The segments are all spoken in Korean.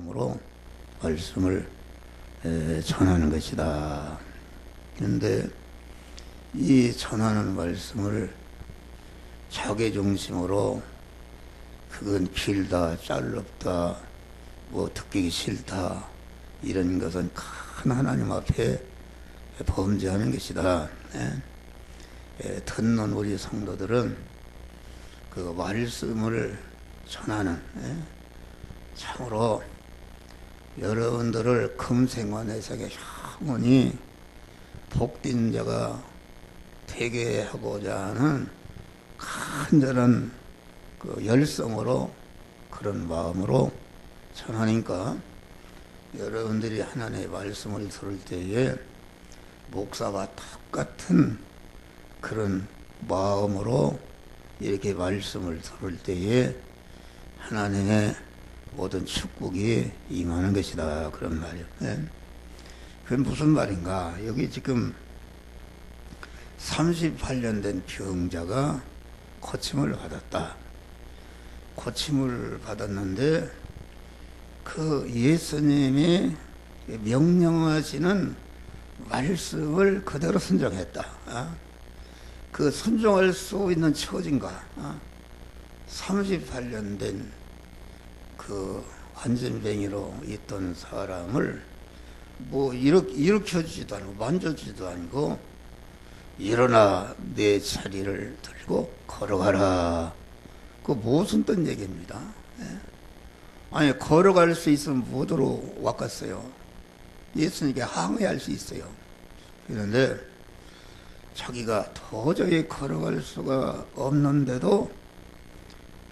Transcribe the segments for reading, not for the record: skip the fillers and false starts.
마음으로 말씀을 전하는 것이다. 그런데 이 전하는 말씀을 자기 중심으로 그건 길다, 짧다, 뭐 듣기 싫다 이런 것은 큰 하나님 앞에 범죄하는 것이다. 듣는 우리 성도들은 그 말씀을 전하는 참으로 여러분들을 금생원에서의 영원히 복된 자가 되게 하고자 하는 간절한 그 열성으로 그런 마음으로 전하니까 여러분들이 하나님의 말씀을 들을 때에 목사와 똑같은 그런 마음으로 이렇게 말씀을 들을 때에 하나님의 모든 축복이 임하는 것이다. 그런 말이에요. 그건 무슨 말인가? 여기 지금 38년 된 병자가 고침을 받았다. 고침을 받았는데 그 예수님이 명령하시는 말씀을 그대로 순종했다. 그 순종할 수 있는 처진가? 38년 된 그 환전병이로 있던 사람을 뭐 일으켜주지도 않고 만져주지도 않고 일어나 내 자리를 들고 걸어가라. 그 무슨 뜻 얘기입니다. 아니 걸어갈 수 있으면 무엇으로 왔겠어요? 예수님께 항의할 수 있어요. 그런데 자기가 도저히 걸어갈 수가 없는데도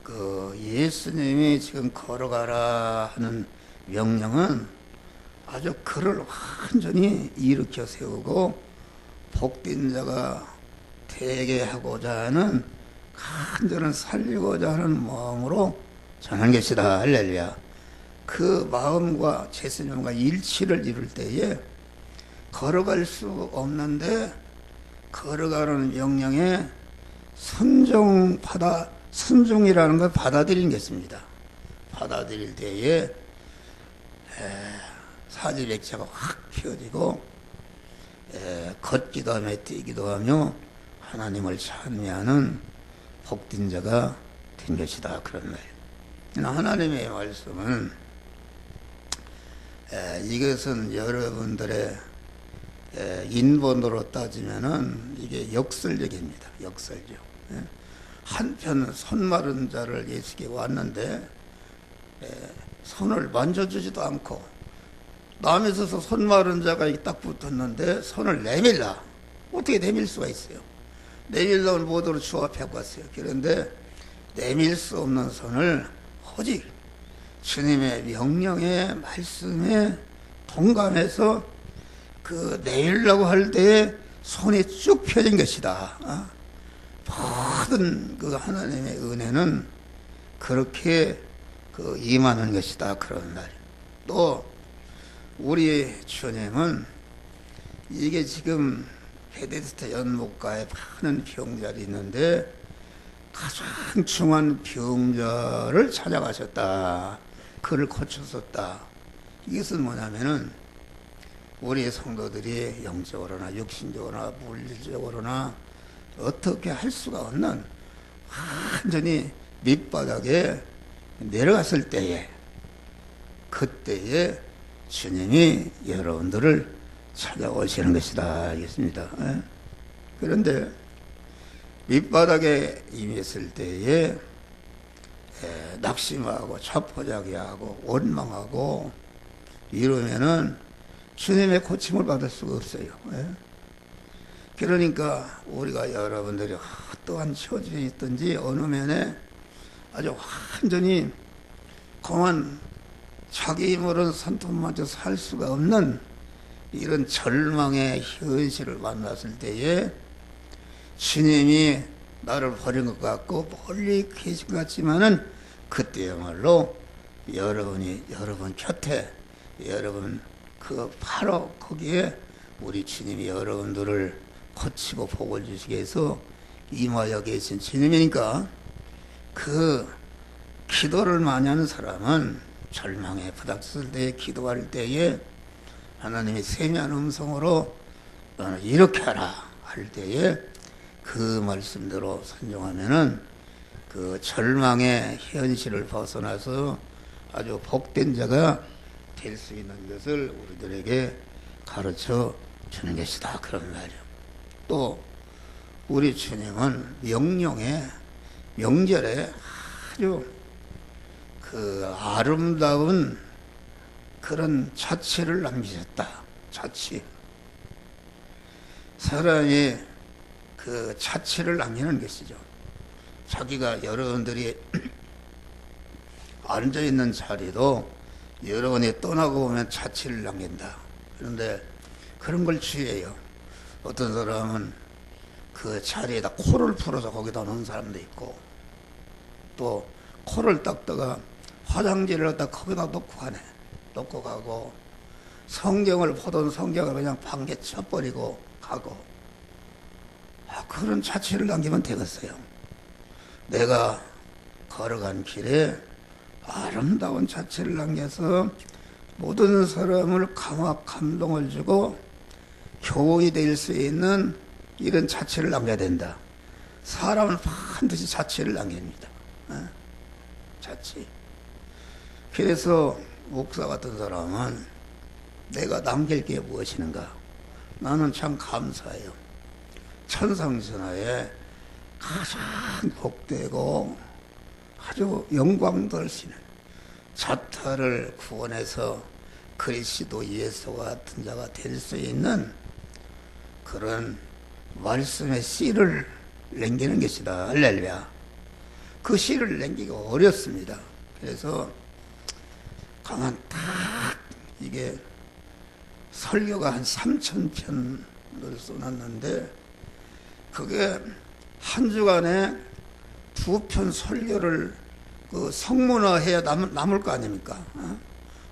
그 예수님이 지금 걸어가라 하는 명령은 아주 그를 완전히 일으켜 세우고 복된 자가 되게 하고자 하는 간절한 살리고자 하는 마음으로 전한 것이다. 할렐루야. 그 마음과 예수님과 일치를 이룰 때에 걸어갈 수 없는데 걸어가는 명령에 순종이라는 걸 받아들인 것입니다. 받아들일 때에 사지백자가 확 펴지고 걷기도 하며 뛰기도 하며 하나님을 찬미하는 복된 자가 된 것이다. 그런 말이에요. 하나님의 말씀은 이것은 여러분들의 인본으로 따지면은 이게 역설적입니다. 역설적. 한편 손마른 자를 예수께 왔는데 손을 만져주지도 않고 남에 서서 손마른 자가 딱 붙었는데 손을 내밀라. 어떻게 내밀 수가 있어요? 내밀려면 모두로 주합하고 왔어요. 그런데 내밀 수 없는 손을 오직 주님의 명령에 말씀에 동감해서 그 내밀려고 할 때에 손이 쭉 펴진 것이다. 모든 그 하나님의 은혜는 그렇게 그 임하는 것이다. 그런 날. 또 우리 주님은 이게 지금 베데스다 연못가에 많은 병자들이 있는데 가장 중한 병자를 찾아가셨다. 그를 고쳤었다. 이것은 뭐냐면은 우리 성도들이 영적으로나 육신적으로나 물질적으로나 어떻게 할 수가 없는 완전히 밑바닥에 내려갔을 때에 그때에 주님이 여러분들을 찾아오시는 것이다. 알겠습니다. 그런데 밑바닥에 임했을 때에 낙심하고 자포자기하고 원망하고 이러면은 주님의 고침을 받을 수가 없어요. 그러니까 우리가 여러분들이 어떠한 처지에 있든지 어느 면에 아주 완전히 그만 자기 힘으로는 손톱마저 살 수가 없는 이런 절망의 현실을 만났을 때에 주님이 나를 버린 것 같고 멀리 계신 것 같지만은 그때야말로 여러분 곁에 여러분 그 바로 거기에 우리 주님이 여러분들을 고치고 복을 주시기 위해서 임하여 계신 주님이니까 그 기도를 많이 하는 사람은 절망에 부닥칠 때에 기도할 때에 하나님이 세미한 음성으로 너는 이렇게 하라 할 때에 그 말씀대로 순종하면은 그 절망의 현실을 벗어나서 아주 복된 자가 될 수 있는 것을 우리들에게 가르쳐 주는 것이다. 그런 말이요. 또 우리 주님은 명절에 아주 그 아름다운 그런 자취를 남기셨다. 자취. 사람이 그 자취를 남기는 것이죠. 자기가 여러분들이 앉아있는 자리도 여러분이 떠나고 보면 자취를 남긴다. 그런데 그런 걸 취해요. 어떤 사람은 그 자리에다 코를 풀어서 거기다 넣은 사람도 있고, 또 코를 닦다가 화장지를 갖다 거기다 놓고 가네. 놓고 가고, 성경을 보던 성경을 그냥 방개 쳐버리고 가고, 그런 자취를 남기면 되겠어요. 내가 걸어간 길에 아름다운 자취를 남겨서 모든 사람을 감동을 주고 교훈이 될 수 있는 이런 자취를 남겨야 된다. 사람은 반드시 자취를 남깁니다. 자취. 그래서 목사 같은 사람은 내가 남길 게 무엇이는가? 나는 참 감사해요. 천상천하에 가장 복되고 아주 영광돌시는 자타를 구원해서 그리스도 예수와 같은 자가 될 수 있는 그런 말씀의 씨를 남기는 것이다. 할렐루야. 그 씨를 남기기가 어렵습니다. 그래서 가만 딱 이게 설교가 한 3,000편을 써놨는데 그게 한 주간에 2편 설교를 그 성문화해야 남을 거 아닙니까?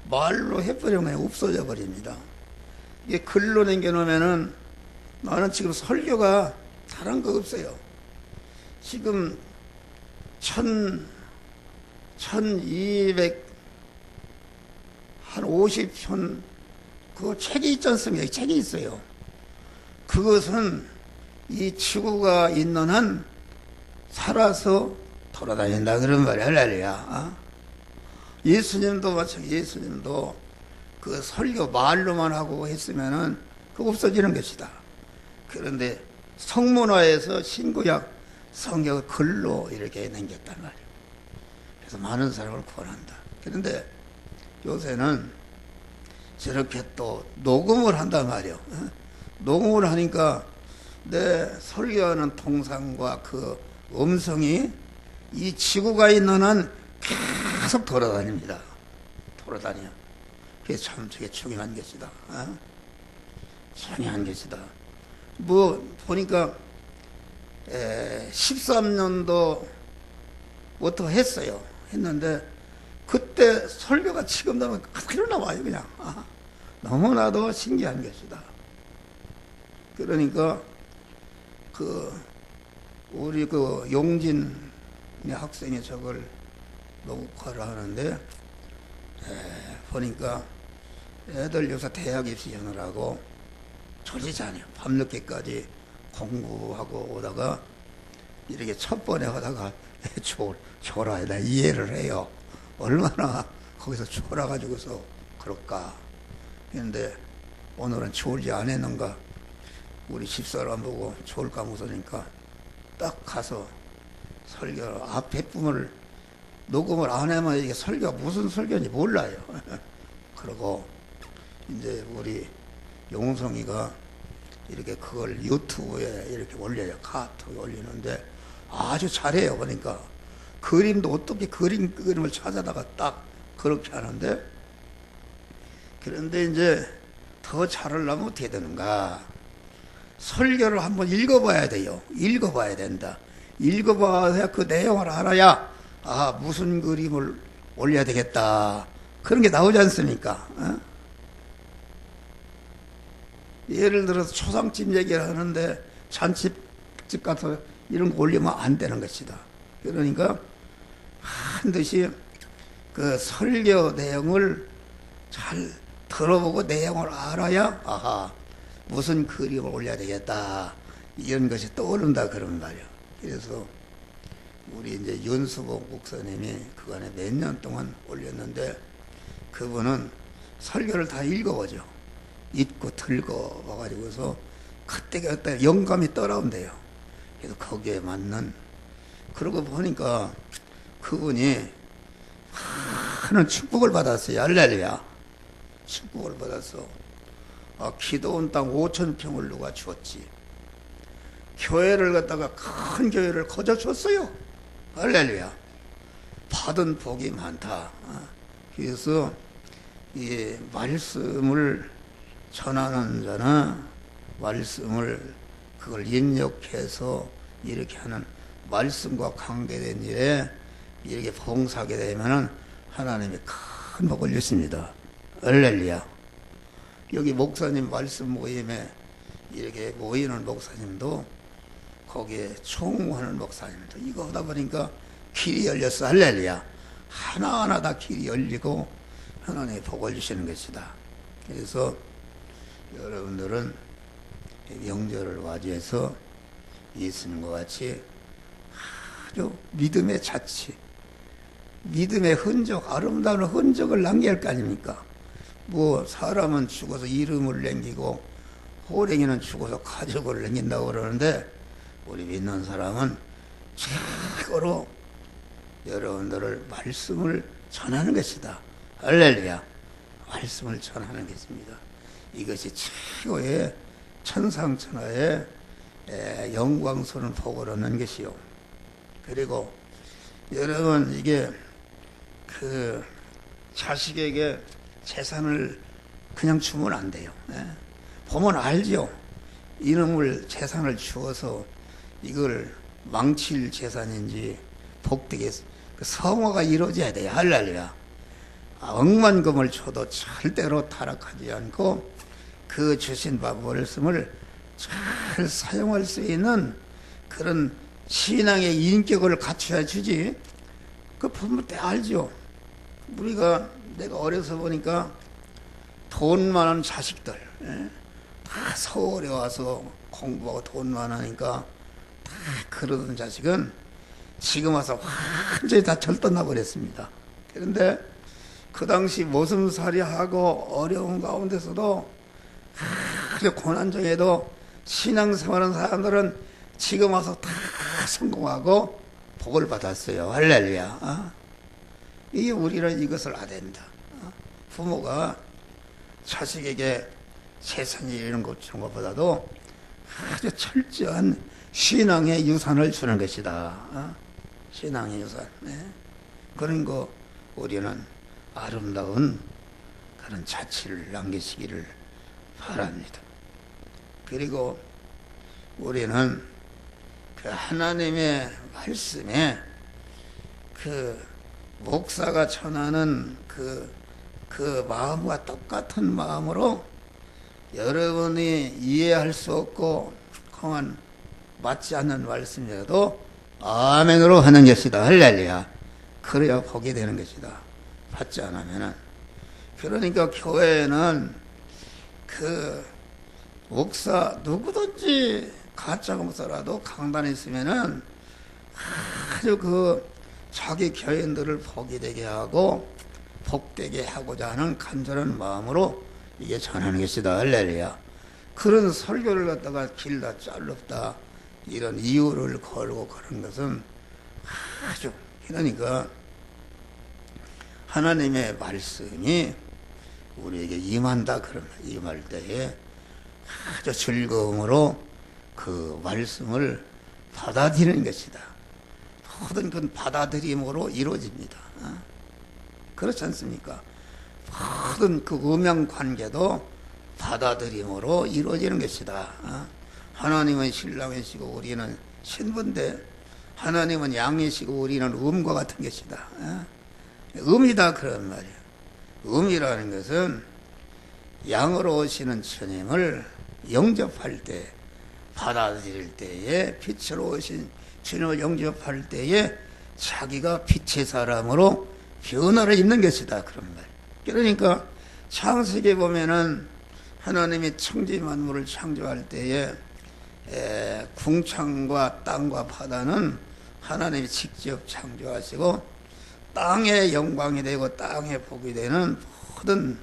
말로 해버리면 없어져 버립니다. 이게 글로 남겨놓으면은 나는 지금 설교가 다른 거 없어요. 지금 1200 한 50편 그 책이 있지 않습니까? 책이 있어요. 그것은 이 지구가 있는 한 살아서 돌아다닌다 그런 말이야. 할렐루야. 예수님도 마찬가지. 예수님도 그 설교 말로만 하고 했으면은 그거 없어지는 것이다. 그런데 성문화에서 신구약 성경을 글로 이렇게 남겼단 말이에요. 그래서 많은 사람을 구원한다. 그런데 요새는 저렇게 또 녹음을 한단 말이에요. 녹음을 하니까 내 설교하는 동상과 그 음성이 이 지구가 있는 한 계속 돌아다닙니다. 돌아다녀. 그게 참 되게 중요한 것이다. 중요한 것이다. 뭐 보니까 13년도 부터 했어요. 했는데 그때 설교가 지금도 그대로 나와요. 그냥 너무나도 신기한 것이다. 그러니까 우리 용진 학생이 저걸 녹화를 하는데 보니까 애들 요새 대학 입시하느라고 졸리지 않아요. 밤늦게까지 공부하고 오다가 이렇게 첫 번에 하다가 졸아야 돼. 이해를 해요. 얼마나 거기서 졸아가지고서 그럴까. 그런데 오늘은 졸지 않았는가. 우리 집사람 보고 졸까 무서우니까 딱 가서 설교 앞에 부분을 녹음을 안 하면 이게 설교가 무슨 설교인지 몰라요. 그러고 이제 우리 용성이가 이렇게 그걸 유튜브에 이렇게 올려요. 카톡에 올리는데 아주 잘해요. 그러니까 그림도 어떻게 그림을 찾아다가 딱 그렇게 하는데, 그런데 이제 더 잘하려면 어떻게 되는가? 설교를 한번 읽어봐야 돼요. 읽어봐야 된다. 읽어봐야 그 내용을 알아야 무슨 그림을 올려야 되겠다. 그런 게 나오지 않습니까? 예를 들어서 초상집 얘기를 하는데 잔치집 가서 이런 거 올리면 안 되는 것이다. 그러니까 반드시 그 설교 내용을 잘 들어보고 내용을 알아야 아하 무슨 그림을 올려야 되겠다 이런 것이 떠오른다 그런 말이에요. 그래서 우리 이제 윤수복 목사님이 그간에 몇 년 동안 올렸는데 그분은 설교를 다 읽어보죠. 읽고 들고 와가지고서 그때 영감이 떠나온대요. 그래서 거기에 맞는 그러고 보니까 그분이 많은 축복을 받았어요. 할렐루야. 축복을 받았어. 기도원 땅 5,000평을 누가 주었지. 교회를 갖다가 큰 교회를 거저 줬어요. 할렐루야. 받은 복이 많다. 그래서 이 말씀을 전하는 자나 말씀을 그걸 입력해서 이렇게 하는 말씀과 관계된 일에 이렇게 봉사하게 되면은 하나님이 큰 복을 주십니다. 할렐루야. 여기 목사님 말씀 모임에 이렇게 모이는 목사님도 거기에 총무하는 목사님도 이거 하다 보니까 길이 열렸어. 할렐루야. 하나하나 다 길이 열리고 하나님의 복을 주시는 것이다. 그래서 여러분들은 명절을 맞이해서 예수님과 같이 아주 믿음의 자취, 믿음의 흔적, 아름다운 흔적을 남겨야 할 거 아닙니까? 뭐 사람은 죽어서 이름을 남기고 호랭이는 죽어서 가족을 남긴다고 그러는데 우리 믿는 사람은 최고로 여러분들을 말씀을 전하는 것이다. 할렐루야. 말씀을 전하는 것입니다. 이것이 최고의 천상천하의 영광스러운 복을 얻는 것이요. 그리고 여러분 이게 그 자식에게 재산을 그냥 주면 안 돼요. 보면 알죠. 이놈을 재산을 주어서 이걸 망칠 재산인지 복되게 그 성화가 이루어져야 돼요. 할렐루야. 억만금을 줘도 절대로 타락하지 않고 그 주신 말씀을 잘 사용할 수 있는 그런 신앙의 인격을 갖춰야 주지. 그 부모 때 알죠. 우리가 내가 어려서 보니까 돈 많은 자식들 다 서울에 와서 공부하고 돈 많으니까 다 그러던 자식은 지금 와서 완전히 다 절도나 버렸습니다. 그런데 그 당시 모슴살이하고 어려운 가운데서도 아주 고난중에도 신앙생활하는 사람들은 지금 와서 다 성공하고 복을 받았어요. 할렐루야. 이게 우리는 이것을 알아야 된다. 부모가 자식에게 세상에 이런 것 주는 것보다도 아주 철저한 신앙의 유산을 주는 것이다. 신앙의 유산. 그런 거 우리는 아름다운 그런 자취를 남기시기를 바랍니다. 그리고 우리는 그 하나님의 말씀에 그 목사가 전하는 그 마음과 똑같은 마음으로 여러분이 이해할 수 없고 그만 맞지 않는 말씀이라도 아멘으로 하는 것이다. 할렐루야. 그래야 복이 되는 것이다. 받지 않으면은. 그러니까 교회는 그 목사 누구든지 가짜 목사라도 강단에 있으면은 아주 그 자기 교인들을 복이 되게 하고 복되게 하고자 하는 간절한 마음으로 이게 전하는 것이다. 할렐루야. 그런 설교를 갖다가 길다 짧다 이런 이유를 걸고 그런 것은 아주 그러니까 하나님의 말씀이 우리에게 임한다 그러면 임할 때에 아주 즐거움으로 그 말씀을 받아들이는 것이다. 모든 건 받아들임으로 이루어집니다. 그렇지 않습니까? 모든 그 음양 관계도 받아들임으로 이루어지는 것이다. 하나님은 신랑이시고 우리는 신부인데 하나님은 양이시고 우리는 음과 같은 것이다. 음이다 그런 말이에요. 음이라는 것은 양으로 오시는 주님을 영접할 때 받아들일 때에 빛으로 오신 주님을 영접할 때에 자기가 빛의 사람으로 변화를 입는 것이다. 그런 말. 그러니까 창세기에 보면은 하나님이 천지 만물을 창조할 때에 궁창과 땅과 바다는 하나님이 직접 창조하시고 땅의 영광이 되고 땅의 복이 되는 모든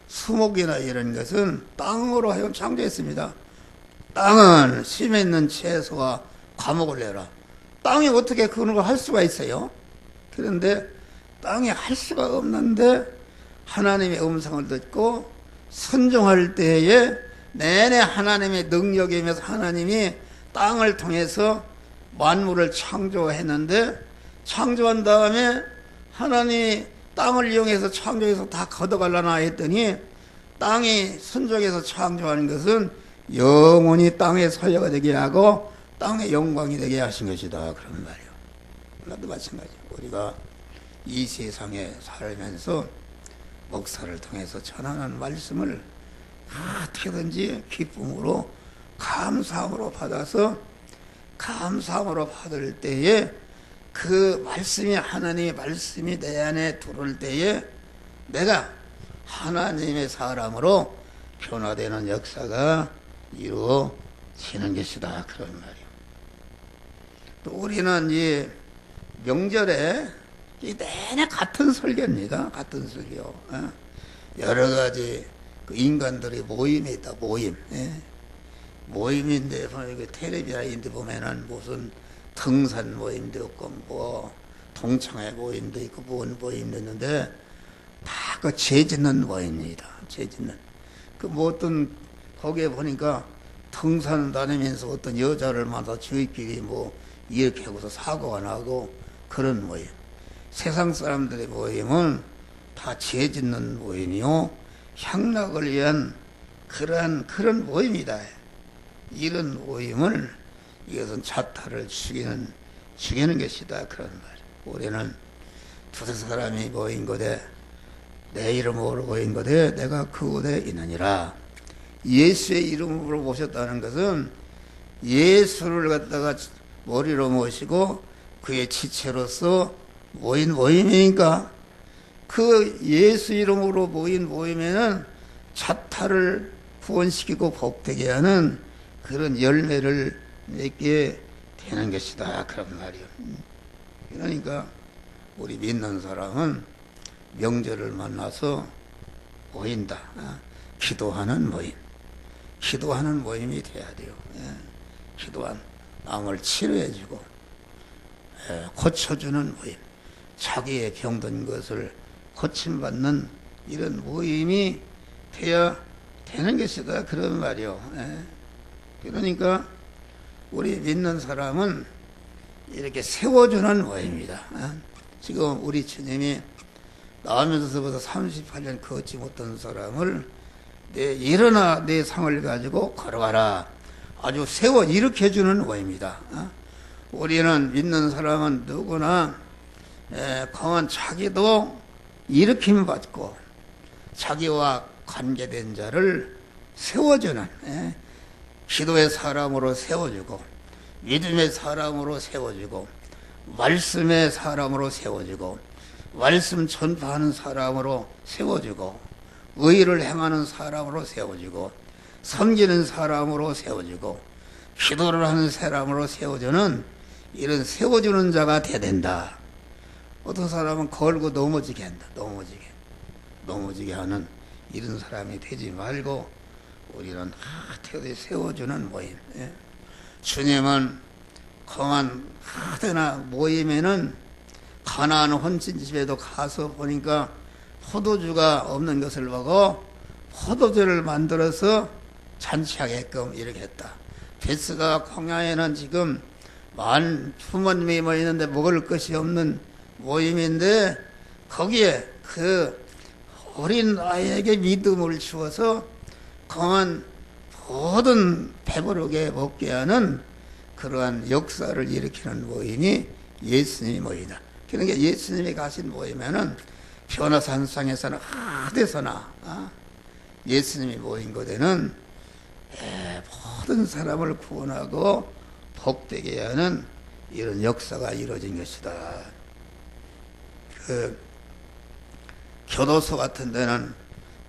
수목이나 이런 것은 땅으로 하여금 창조했습니다. 땅은 심에 있는 채소와 과목을 내라. 땅이 어떻게 그런 걸 할 수가 있어요? 그런데 땅이 할 수가 없는데 하나님의 음성을 듣고 순종할 때에 내내 하나님의 능력이면서 하나님이 땅을 통해서 만물을 창조했는데 창조한 다음에 하나님이 땅을 이용해서 창조해서 다 걷어가려나 했더니 땅이 순종해서 창조하는 것은 영원히 땅의 소유가 되게 하고 땅의 영광이 되게 하신 것이다. 그런 말이에요. 나도 마찬가지예요. 우리가 이 세상에 살면서 목사를 통해서 전하는 말씀을 어떻게든지 기쁨으로 감사함으로 받아서 감사함으로 받을 때에 그 말씀이 하나님의 말씀이 내 안에 들어올 때에 내가 하나님의 사람으로 변화되는 역사가 이루어지는 것이다. 그런 말이에요. 또 우리는 이 명절에 내내 같은 설교입니다. 같은 설교. 여러 가지 그 인간들의 모임이 있다. 모임. 모임인데 텔레비전인데 보면은 무슨 등산 모임도 있고 뭐 동창회 모임도 있고 뭔 모임도 있는데 다 그 죄짓는 모임입니다. 죄짓는. 그 뭐 어떤 거기에 보니까 등산 다니면서 어떤 여자를 만나 저희끼리 뭐 이렇게 하고서 사고가 나고 그런 모임. 세상 사람들의 모임은 다 죄짓는 모임이요. 향락을 위한 그런 모임이다. 이런 모임을 이것은 자타를 죽이는 것이다. 그런 말. 우리는 두세 사람이 모인 곳에 내 이름으로 모인 곳에 내가 그 곳에 있느니라. 예수의 이름으로 모셨다는 것은 예수를 갖다가 머리로 모시고 그의 지체로서 모인 모임이니까 그 예수 이름으로 모인 모임에는 자타를 구원시키고 복되게 하는 그런 열매를 맺게 되는 것이다. 그런 말이요. 그러니까 우리 믿는 사람은 명절을 만나서 모인다. 기도하는 모임. 기도하는 모임이 돼야 돼요. 기도한 남을 치료해주고 고쳐주는 모임. 자기의 병든 것을 고침받는 이런 모임이 돼야 되는 것이다. 그런 말이요. 그러니까 우리 믿는 사람은 이렇게 세워주는 모임입니다. 지금 우리 주님이 나오면서부터 38년 걷지 못한 사람을 일어나 내 상을 가지고 걸어가라. 아주 세워 일으켜주는 모임입니다. 우리는 믿는 사람은 누구나 강한 자기도 일으킴 받고 자기와 관계된 자를 세워주는 기도의 사람으로 세워주고 믿음의 사람으로 세워주고 말씀의 사람으로 세워주고 말씀 전파하는 사람으로 세워주고 의를 행하는 사람으로 세워주고 섬기는 사람으로 세워주고 기도를 하는 사람으로 세워주는 이런 세워주는 자가 돼야 된다. 어떤 사람은 걸고 넘어지게 한다. 넘어지게 하는 이런 사람이 되지 말고 우리는 하태하게 세워주는 모임. 주님은 강한 하대나 모임에는 가나안 혼친집에도 가서 보니까 포도주가 없는 것을 보고 포도주를 만들어서 잔치하게끔 이렇게 했다. 베스가 광야에는 지금 만 부모님이 모이는데 먹을 것이 없는 모임인데 거기에 그 어린 아이에게 믿음을 주어서 강한 모든 배부르게 먹게 하는 그러한 역사를 일으키는 모임이 예수님의 모임이다. 그러니까 예수님이 가신 모임에는 변화산상에서는 어디서나 예수님이 모인 곳에는 모든 사람을 구원하고 복되게 하는 이런 역사가 이루어진 것이다. 교도소 같은 데는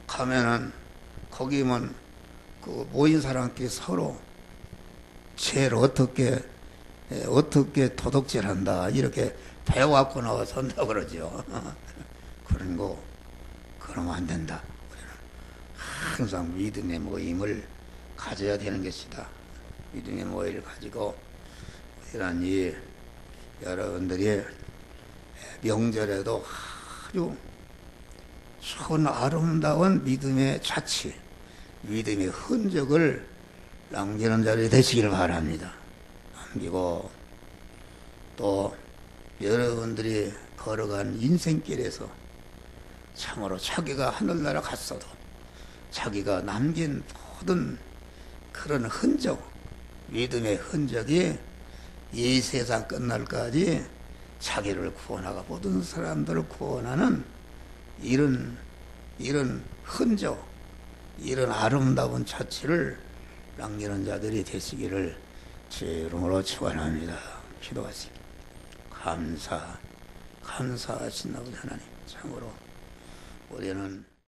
가면은 거기면 그 모인 사람끼리 서로 죄를 어떻게 도둑질한다 이렇게 배워갖고 나와서 한다 그러죠. 그런 거 그러면 안 된다. 우리는 항상 믿음의 모임을 가져야 되는 것이다. 믿음의 모임을 가지고 이런 이 여러분들이 명절에도 아주 좋은 아름다운 믿음의 자취, 믿음의 흔적을 남기는 자들이 되시기를 바랍니다. 남기고 또 여러분들이 걸어간 인생길에서 참으로 자기가 하늘나라 갔어도 자기가 남긴 모든 그런 흔적, 믿음의 흔적이 이 세상 끝날까지 자기를 구원하고 모든 사람들을 구원하는 이런 흔적, 이런 아름다운 자취를 남기는 자들이 되시기를 제 이름으로 축원합니다. 기도하시기 감사하신 아버지 하나님, 참으로 우리는